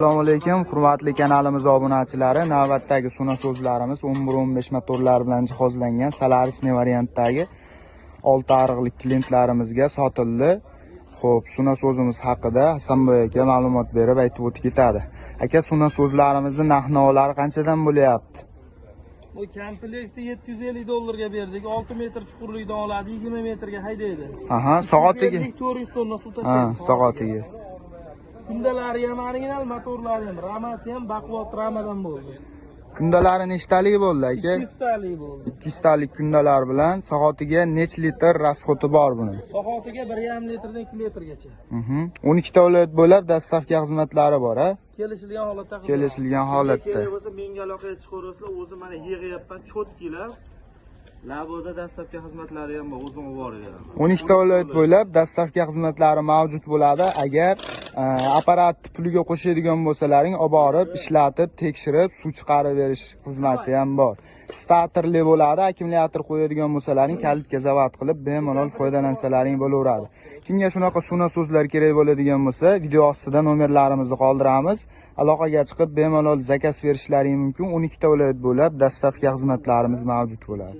Assalomu alaykum, hurmatli kanalimiz obunachilari. Navbatdagi Suna so'zlarimiz 11-15 motorlar bilan jihozlangan Solarichniy variantdagi 6 ariqlik klientlarimizga sotildi. Xo'p, Suna so'zimiz haqida Hasanboy aka ma'lumot berib aytib o'tib ketadi. Aka, Suna so'zlarimizning narx-navolari qanchadan bo'lyapti? Bu kompleksni $750 ga berdik. 6 metr chuqurlikdan oladi, 20 metrga haydaydi. Aha, soatiga. 400 tonna suv tashlaydi. Soatiga. Kundalari ham original, motorlari ham, ramasi ham baquvvat ramadan bo'ldi. Kundalari nechtalik bo'ldi aka? 200 talik bo'ldi. 200 talik kundalar bilan soatiga nech litr rasxoti bor buni? Soatiga 1,5 litrdan 2 litrgacha. 12 ta viloyat bo'ylab dastavka xizmatlari bor, ha? Kelishilgan holatda. Kelishilgan holatda. Kerak bo'lsa menga aloqaga chiqaverasizlar, o'zim mana yig'yapman, cho'tkilar. Laboda dastavka xizmatlari ham bor, o'zim bor ekan. 12 ta viloyat bo'ylab dastavka xizmatlari mavjud bo'ladi. Agar apparatni puliga qo'shadigan bo'lsalaring, olib borib, ishlatib, tekshirib, suv chiqarib berish xizmati ham bor. Starterli bo'ladi, akkumulyator qo'yadigan bo'lsalaring, kalitga zavat qilib, bemalol foydalansalaring bo'laveradi. Kimga shunaqa Suna so'zlar kerak bo'ladigan bo'lsa, video ostida nomerlarimizni qoldiramiz. Aloqaga chiqib, bemalol zakaz berishlaring mumkin. 12 ta viloyat bo'ylab dastavka xizmatlarimiz mavjud bo'ladi.